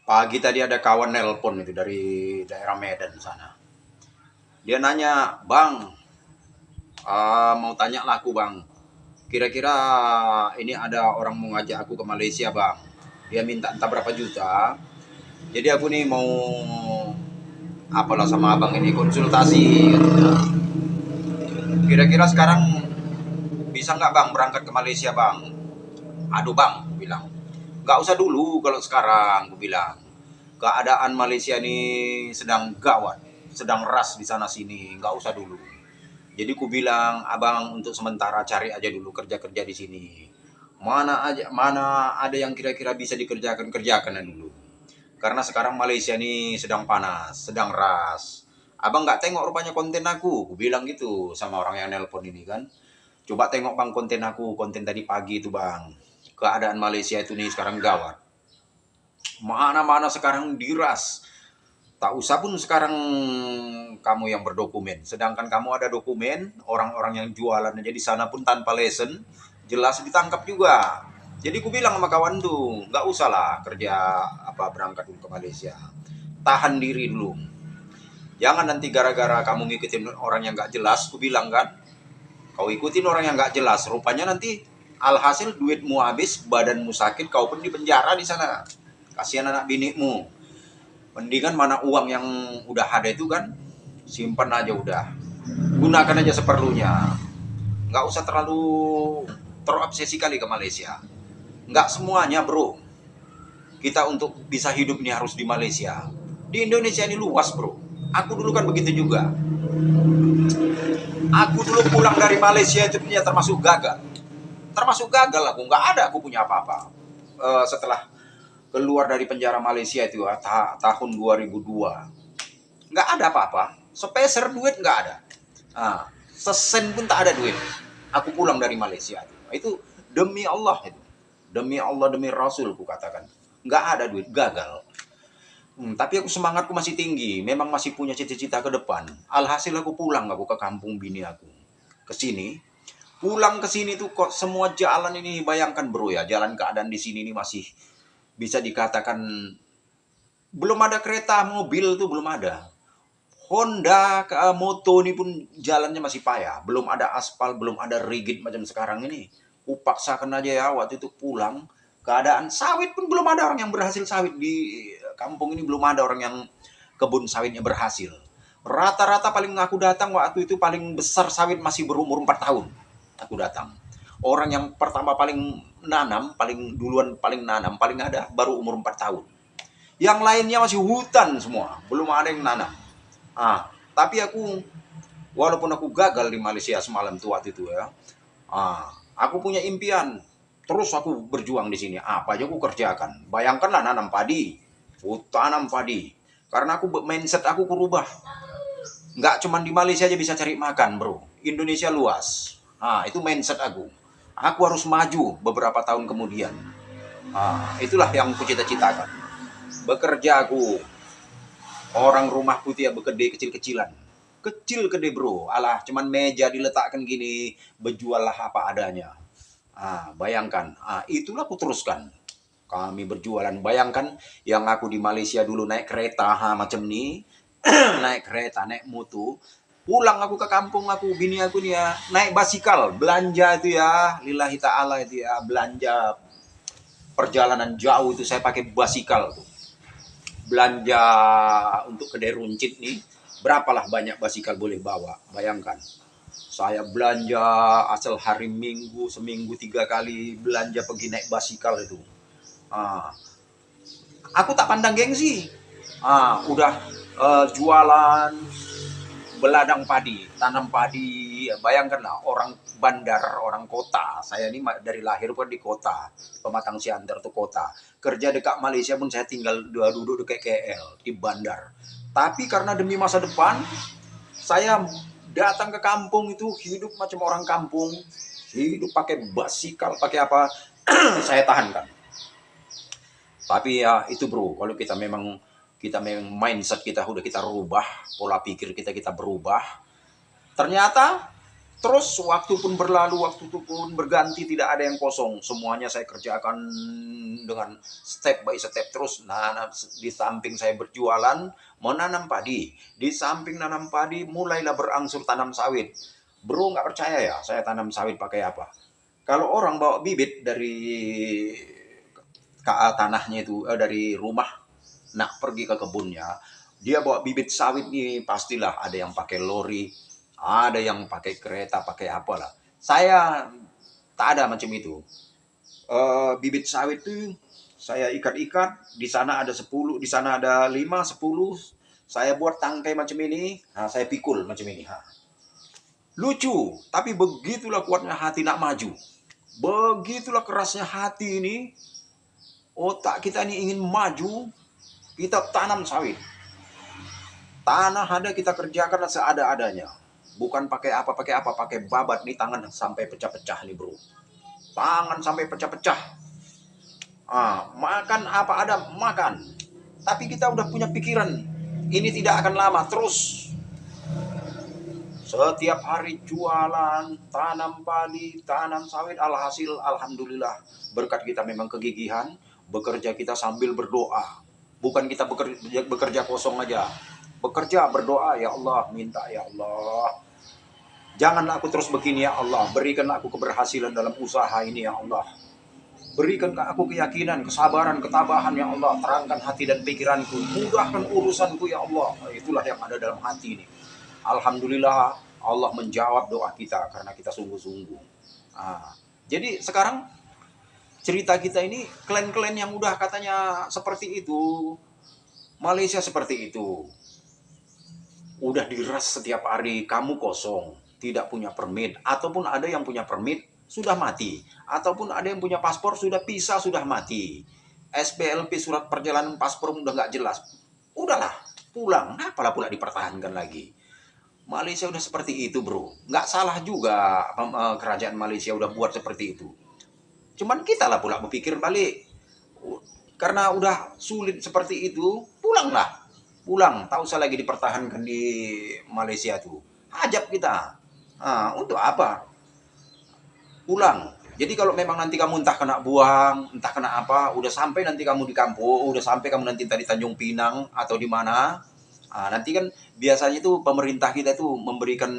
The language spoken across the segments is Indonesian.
Pagi tadi ada kawan nelpon itu dari daerah Medan sana. Dia nanya, "Bang, mau tanya lah aku bang. Kira-kira ini ada orang mau ngajak aku ke Malaysia bang. Dia minta entah berapa juta. Jadi aku nih mau apalah sama abang ini konsultasi katanya. Kira-kira sekarang bisa nggak bang berangkat ke Malaysia bang? Aduh bang, aku bilang. Nggak usah dulu kalau sekarang, aku bilang. Keadaan Malaysia ini sedang gawat, sedang ras di sana sini, nggak usah dulu. Jadi ku bilang, abang untuk sementara cari aja dulu kerja-kerja di sini. Mana ada yang kira-kira bisa dikerjakan kerjakan dulu. Karena sekarang Malaysia ini sedang panas, sedang ras. Abang nggak tengok rupanya konten aku, ku bilang gitu sama orang yang nelpon ini kan. Coba tengok bang konten aku, konten tadi pagi itu bang. Keadaan Malaysia itu nih sekarang gawat. Mana-mana sekarang diras. Tak usah pun sekarang kamu yang berdokumen. Sedangkan kamu ada dokumen, orang-orang yang jualan aja di sana pun tanpa lesen, jelas ditangkap juga. Jadi ku bilang sama kawan tuh, nggak usah lah kerja apa berangkat dulu ke Malaysia. Tahan diri dulu. Jangan nanti gara-gara kamu ngikutin orang yang nggak jelas, ku bilang kan. Kau ikutin orang yang nggak jelas, rupanya nanti alhasil duitmu habis, badanmu sakit, kau pun di penjara di sana. Kasihan anak binimu. Mendingan mana uang yang udah ada itu kan, simpan aja udah. Gunakan aja seperlunya. Nggak usah terlalu terobsesi kali ke Malaysia. Nggak semuanya bro. Kita untuk bisa hidup ini harus di Malaysia. Di Indonesia ini luas bro. Aku dulu kan begitu juga. Aku dulu pulang dari Malaysia itu punya termasuk gagal. Termasuk gagal aku. Nggak ada aku punya apa-apa. Setelah keluar dari penjara Malaysia itu tahun 2002. Nggak ada apa-apa. Sepeser duit nggak ada. Sesen pun tak ada duit. Aku pulang dari Malaysia. Itu demi Allah itu. Demi Allah, demi Rasul ku katakan. Nggak ada duit, gagal. Tapi aku semangatku masih tinggi. Memang masih punya cita-cita ke depan. Alhasil aku pulang aku ke kampung bini aku. Ke sini. Pulang ke sini tuh kok semua jalan ini bayangkan bro ya. Jalan keadaan di sini ini masih bisa dikatakan belum ada kereta, mobil tuh belum ada. Honda, moto ini pun jalannya masih payah. Belum ada aspal, belum ada rigid macam sekarang ini. Kupaksakan aja ya waktu itu pulang. Keadaan sawit pun belum ada orang yang berhasil sawit. Di kampung ini belum ada orang yang kebun sawitnya berhasil. Rata-rata paling aku datang waktu itu paling besar sawit masih berumur 4 tahun. Aku datang. Orang yang pertama paling nanam, paling duluan paling nanam, paling ada baru umur 4 tahun. Yang lainnya masih hutan semua. Belum ada yang nanam. Tapi walaupun aku gagal di Malaysia semalam tuh waktu itu ya, aku punya impian. Terus aku berjuang di sini. Apa aja aku kerjakan. Bayangkanlah nanam padi, tanam padi. Karena mindset aku berubah. Nggak cuma di Malaysia aja bisa cari makan, bro. Indonesia luas. Itu mindset aku. Aku harus maju beberapa tahun kemudian. Itulah yang aku cita-citakan. Bekerja aku. Orang rumah putih ya bekerja kecil-kecilan. Kecil gede bro. Alah cuman meja diletakkan gini. Berjual lah apa adanya. Bayangkan. Itulah aku teruskan. Kami berjualan. Bayangkan yang aku di Malaysia dulu naik kereta macam ni. Naik kereta, naik motor. Pulang aku ke kampung aku, bini aku nih ya. Naik basikal. Belanja itu ya. Lillahi ta'ala itu ya. Belanja perjalanan jauh itu saya pakai basikal tuh. Belanja untuk kedai runcit nih, berapalah banyak basikal boleh bawa. Bayangkan, saya belanja asal hari Minggu, seminggu 3 kali belanja pergi naik basikal itu. Aku tak pandang gengsi. Udah jualan, beladang padi, tanam padi. Bayangkanlah orang bandar, orang kota. Saya ini dari lahir pun di kota. Pematang Siantar tuh kota. Kerja dekat Malaysia pun saya tinggal duduk dekat KL di bandar. Tapi karena demi masa depan, saya datang ke kampung itu hidup macam orang kampung. Hidup pakai basikal, pakai apa, saya tahankan. Tapi ya itu bro, kalau kita memang mindset kita udah kita rubah, pola pikir kita berubah. Ternyata Terus waktu pun berlalu, waktu itu pun berganti, tidak ada yang kosong. Semuanya saya kerjakan dengan step by step terus. Nah, di samping saya berjualan, menanam padi. Di samping nanam padi, mulailah berangsur tanam sawit. Bro, nggak percaya ya, saya tanam sawit pakai apa? Kalau orang bawa bibit dari tanahnya itu, dari rumah, nak pergi ke kebunnya, dia bawa bibit sawit nih, pastilah ada yang pakai lori, ada yang pakai kereta, pakai apalah. Saya tak ada macam itu. Bibit sawit itu saya ikat-ikat, di sana ada 10, di sana ada 5, 10. Saya buat tangkai macam ini, nah, saya pikul macam ini. Nah, lucu, tapi begitulah kuatnya hati nak maju. Begitulah kerasnya hati ini. Otak kita ini ingin maju, kita tanam sawit. Tanah ada, kita kerjakan seada-adanya. Bukan pakai apa, pakai babat nih, tangan sampai pecah-pecah nih bro. Tangan sampai pecah-pecah. Makan apa ada, makan. Tapi kita udah punya pikiran, ini tidak akan lama, terus. Setiap hari jualan, tanam padi, tanam sawit, alhasil alhamdulillah. Berkat kita memang kegigihan, bekerja kita sambil berdoa. Bukan kita bekerja kosong aja. Bekerja, berdoa, ya Allah, minta ya Allah. Janganlah aku terus begini ya Allah. Berikanlah aku keberhasilan dalam usaha ini ya Allah. Berikan aku keyakinan, kesabaran, ketabahan ya Allah. Terangkan hati dan pikiranku. Mudahkan urusanku ya Allah. Itulah yang ada dalam hati ini. Alhamdulillah Allah menjawab doa kita karena kita sungguh-sungguh. Jadi sekarang cerita kita ini klan-klan yang udah katanya seperti itu. Malaysia seperti itu. Udah diras setiap hari, kamu kosong, tidak punya permit, ataupun ada yang punya permit sudah mati, ataupun ada yang punya paspor sudah pisah, sudah mati. SPLP, surat perjalanan paspor udah nggak jelas. Udahlah, pulang. Apalah pula dipertahankan lagi. Malaysia udah seperti itu bro. Nggak salah juga kerajaan Malaysia udah buat seperti itu. Cuman kita lah pula berpikir balik. Karena udah sulit seperti itu, pulanglah. Pulang, tak usah lagi dipertahankan di Malaysia tuh. Hajab kita. Untuk apa? Pulang. Jadi kalau memang nanti kamu entah kena buang, entah kena apa, udah sampai nanti kamu di kampung, udah sampai kamu nanti di Tanjung Pinang atau di mana, nanti kan biasanya itu pemerintah kita itu memberikan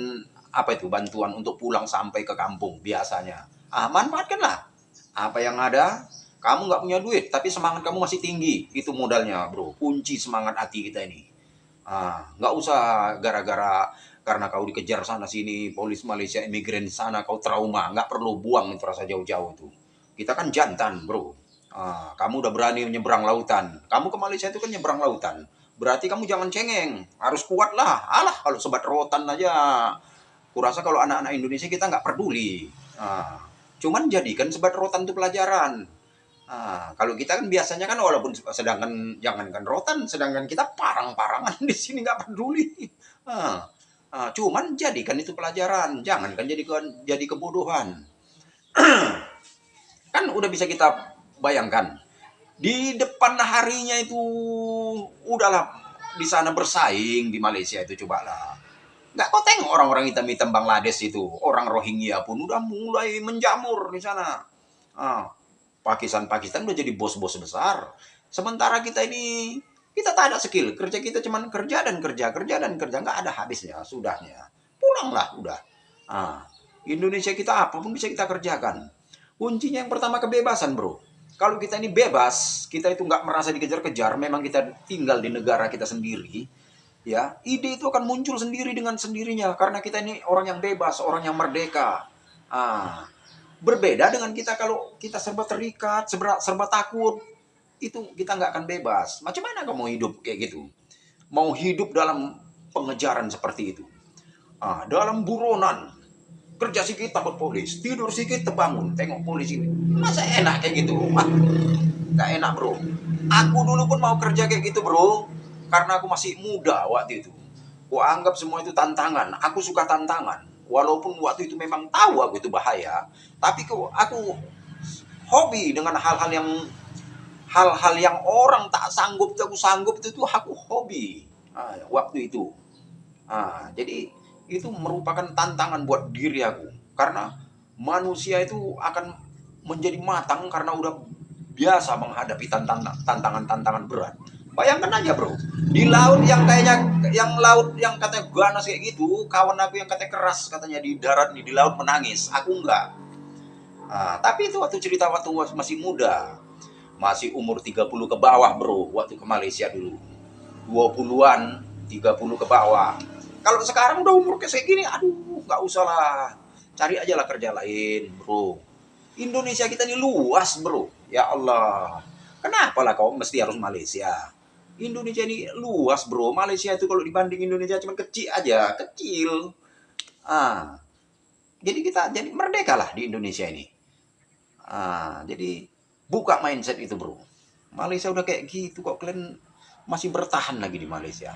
apa itu bantuan untuk pulang sampai ke kampung biasanya. Manfaatkanlah apa yang ada. Kamu nggak punya duit, tapi semangat kamu masih tinggi. Itu modalnya, bro. Kunci semangat hati kita ini. Nggak usah gara-gara karena kau dikejar sana sini, polis Malaysia, imigran sana, kau trauma. Nggak perlu buang itu rasa jauh-jauh tuh. Kita kan jantan, bro. Kamu udah berani menyeberang lautan. Kamu ke Malaysia itu kan nyeberang lautan. Berarti kamu jangan cengeng. Harus kuat lah. Alah, kalau sebat rotan aja. Kurasa kalau anak-anak Indonesia kita nggak peduli. Cuman jadikan sebat rotan itu pelajaran. Kalau kita kan biasanya kan walaupun sedangkan jangankan rotan, sedangkan kita parang-parangan di sini nggak peduli. Cuman jadikan itu pelajaran, jangankan jadi kebodohan. Kan udah bisa kita bayangkan. Di depan harinya itu udahlah di sana bersaing di Malaysia itu cobalah. Nggak kau tengok orang-orang hitam-hitam Bangladesh itu, orang Rohingya pun udah mulai menjamur di sana. Pakistan udah jadi bos-bos besar. Sementara kita ini, kita tak ada skill. Kerja kita cuma kerja dan kerja. Nggak ada habisnya, sudahnya. Pulanglah, udah. Indonesia kita apapun bisa kita kerjakan. Kuncinya yang pertama kebebasan bro. Kalau kita ini bebas, kita itu nggak merasa dikejar-kejar, memang kita tinggal di negara kita sendiri, ya, ide itu akan muncul sendiri dengan sendirinya. Karena kita ini orang yang bebas, orang yang merdeka. Berbeda dengan kita kalau kita serba terikat, serba takut, itu kita nggak akan bebas. Macam mana kamu mau hidup kayak gitu? Mau hidup dalam pengejaran seperti itu? Dalam buronan, kerja sikit takut polis, tidur sikit terbangun, tengok polisi. Masa enak kayak gitu? Nggak enak bro. Aku dulu pun mau kerja kayak gitu bro, karena aku masih muda waktu itu. Aku anggap semua itu tantangan. Aku suka tantangan. Walaupun waktu itu memang tahu aku itu bahaya, tapi aku hobi dengan hal-hal yang orang tak sanggup, aku sanggup, itu aku hobi waktu itu. Jadi itu merupakan tantangan buat diri aku. Karena manusia itu akan menjadi matang karena udah biasa menghadapi tantangan-tantangan berat. Bayangkan aja bro, di laut yang kayaknya, yang laut yang katanya ganas kayak gitu, kawan aku yang katanya keras katanya di darat nih, di laut menangis, aku enggak. Tapi itu waktu cerita waktu masih muda, masih umur 30 ke bawah bro, waktu ke Malaysia dulu. 20-an, 30 ke bawah. Kalau sekarang udah umur kayak segini, aduh nggak usah lah. Cari aja lah kerja lain bro. Indonesia kita ini luas bro. Ya Allah. Kenapa lah kau mesti harus Malaysia? Indonesia ini luas bro. Malaysia itu kalau dibanding Indonesia cuma kecil aja. Kecil. Ah, jadi kita jadi merdeka lah di Indonesia ini. Jadi buka mindset itu bro. Malaysia udah kayak gitu kok kalian masih bertahan lagi di Malaysia.